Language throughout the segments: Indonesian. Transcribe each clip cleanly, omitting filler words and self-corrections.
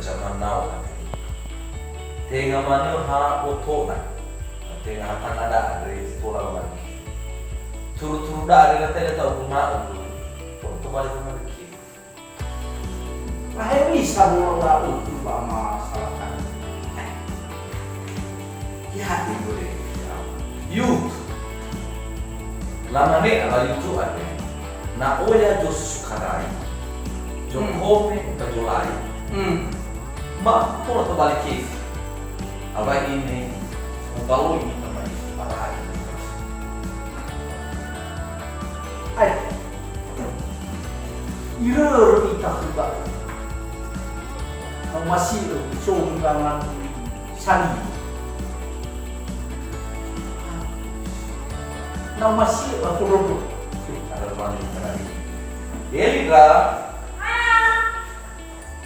sama nau. Tengah mana ha oto na. Tengah akan ada dari sekolah lagi. Turu-turu dah ada kata tahu guna itu. Untuk balik ke lagi. Lah bisa mulai itu masalah kan. Ya itu deh. Youth. Lama ni ala youth ada. Na olha jo sukarai. Jo come ta jo lai. Ma pula to balik ke. Aba ini baru ini teman para Ai. Ira kita juga. Masih show dengan Sani. Não masih aku rodo. Ada mana tadi. Ele ga.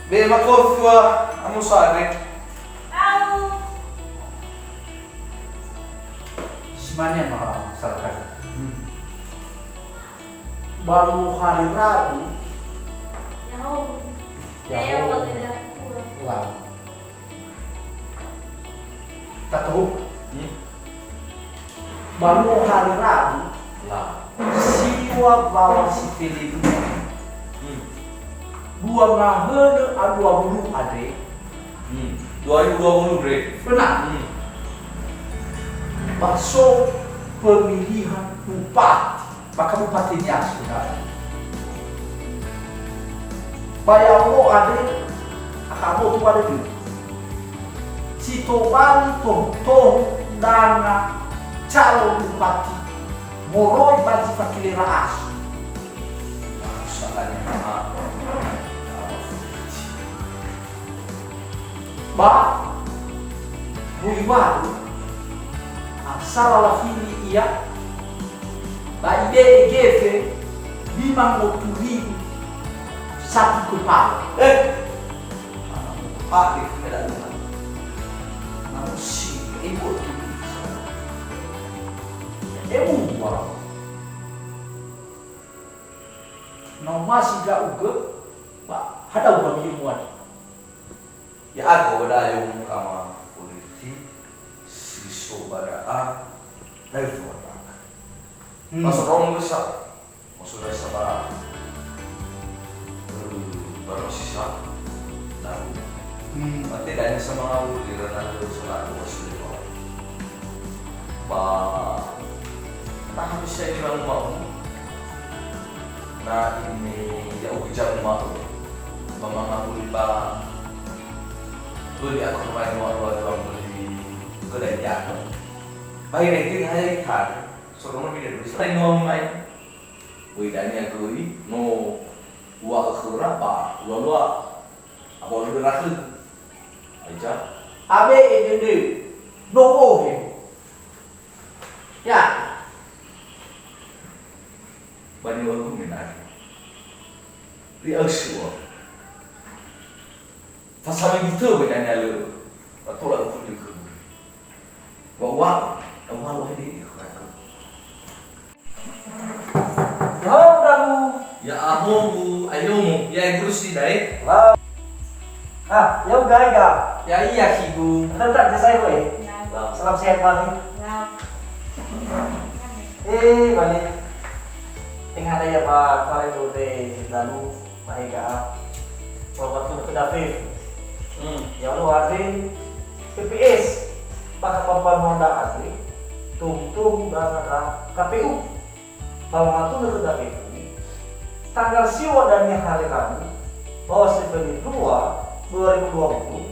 Be makofwa amusare. Semuanya mah masyarakat. Baru hari Rabu. Wow. Tak tahu. Baru hari Rabu. Lah. Siwa bawa si Filipina. Dua ngahel a 20 ade. 2020 grade. Benar. Masuk pemilihan bupati. Maka bupatinya sudah. Bayang lo ade, kamu tu ada di. Si Toban toh dana calon bupati. Moroi bagi fakir raas. Salahnya mah. Ba, buiwaru. Asal la fili ia. Ba ide egefe 50.000 satu kepala. Pak di keadaan mana? Manusia ibu tu. Wah. No masih gak uga. Pak, ada uang ilmuwan. Ya aku ada yang kama politik siswa pada A dari luar. Masuk orang besar, masuk dari sabara. Baru sisa, lalu. Tidak sama aku di renang itu selalu waspada. Nah bisa bilang mau. Nah ini ya ujar mau. Mama aku liba. Beli aku main mau beli kedai dia. Bayi itu hari hari. Soalnya dia dulu sering ngomong. Wih dani aku ini no uang kerapa, uang apa lu rakyat? Aja. Abe ede no ohe. Ya. Bani orang minat. Dia semua. Pasal itu bedanya lu. Atau lah aku juga. Bawa, bawa ini. Ya amomu, ayomu, ya kursi dai. Ah, ya udah ya. Ya iya hibu. Tetap saya boy. Salam sehat balik. Balik. Tinggal ada ya Pak, kalian udah lalu mereka waktu ke David. Ya lu ada PPS, pakai papan Honda asli, tung dan KPU. Bahwa itu menurut David. Tanggal siwa dan hari Rabu bahwa Februari 2020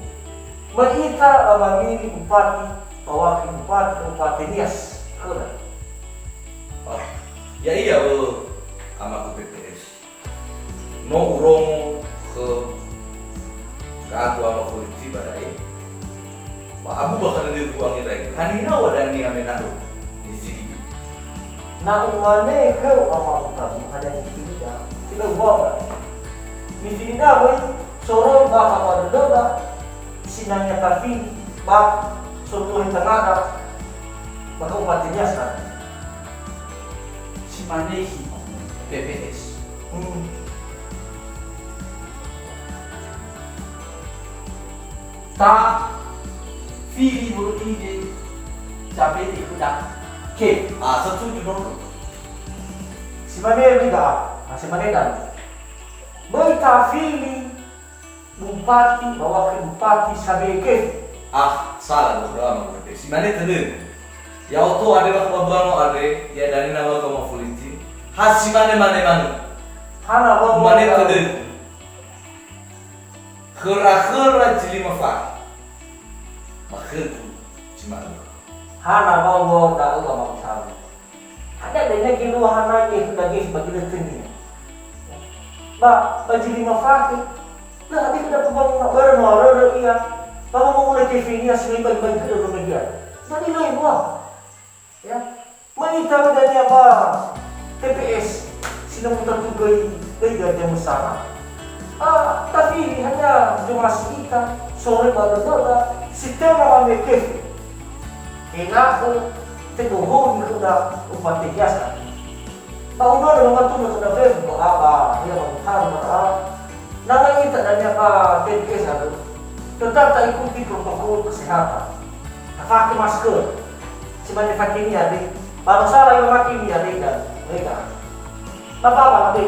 mengitar abangin bupati bupati Kabupaten Nias kena. Ya iya sama ke PPS. No urung ke aku sama polisi badai. Pak Abu bakal di ruangnya lagi. Kanina wadah ni kami nahu di sini. Nah umane ke amal kamu ada di sini dah. Kita buang. Di sini dah boy. Soro bakal ada dah. Sinanya tapi bak suatu yang tengah maka upatinya sekarang. Si Manehi PPS. tak Fili baru ide sampai ikut dah. Oke, setuju dong. si mana juga, si mana dah. Berita Fili bupati bawa ke bupati sampai ke. Salah dong, berarti. Si mana tadi? Ya waktu ada kabar ada, ya dari nama kamu politik. Si mana. Hana bawa. Mana tadi? Kera jeli mafak. Makhluk cuma Hana bawa dah ulama besar. Ada dana kilo hana ke sebagai tinggi. Bagi lima fakir. Lah hati kita pun baru iya. Kalau mau mulai TV ini asli bagi ke dalam media. Jadi lain buah. Ya. Menitahu dari apa? TPS sila tertugai tiga jam besar. Tapi ini hanya cuma kita sore baru dah. Sistema kami kef. Enak teguhun sudah upati biasa. Tahu dah dengan tu sudah Facebook apa dia mengharap. Nama kita dan apa TPS ada. Tetap tak ikuti protokol kesehatan. Tak pakai masker. Sebanyak pakai ni ada. Baru salah yang pakai ni ada dan mereka. Apa lagi?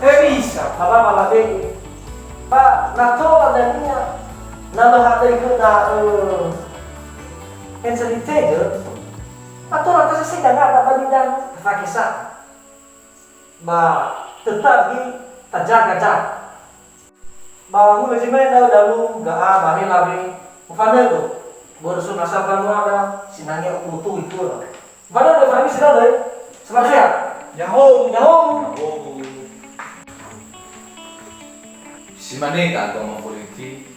Bisa. Apa lagi? Pak, nato adanya. Nama hati itu na hand sanitizer. Atau rata saya dah ada balidang pakai sah. Tetap di terjaga. Mulai main dalu gak bahaya lagi. Mana tu? Baru sudah sampai ada sinanya utuh itu lah. Mana tu kami sudah deh. Selamat siang. Yahoo. Si mana kan kamu politik?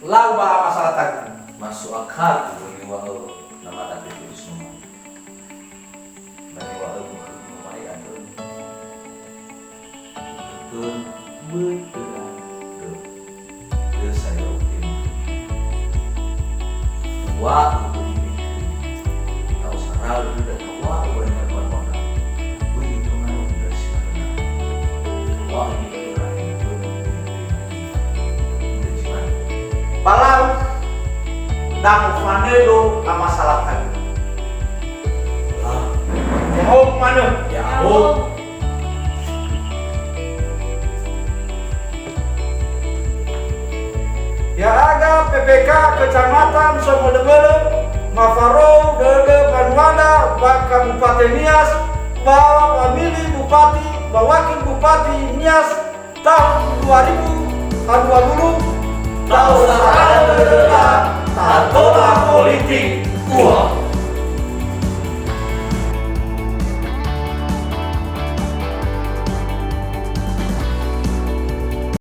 Lau bah masalah tadi. Masuk akal tu bagi walau nama tak itu semua. Bagi walau mulai ada. Betul. Saya oke. Waktu ini tahu sarau sudah tahu banyak orang. Begitu mana sudah siapa. Wah ini orang Balau dan Fanelo sama salah tadi. Yahoo mana? Yahoo. Ya ada PPK Kecamatan Somodebele, Mafaro, Dede, Banwada, Kabupaten Nias, Wamili Bupati, Wakil Bupati Nias tahun 2020 tahun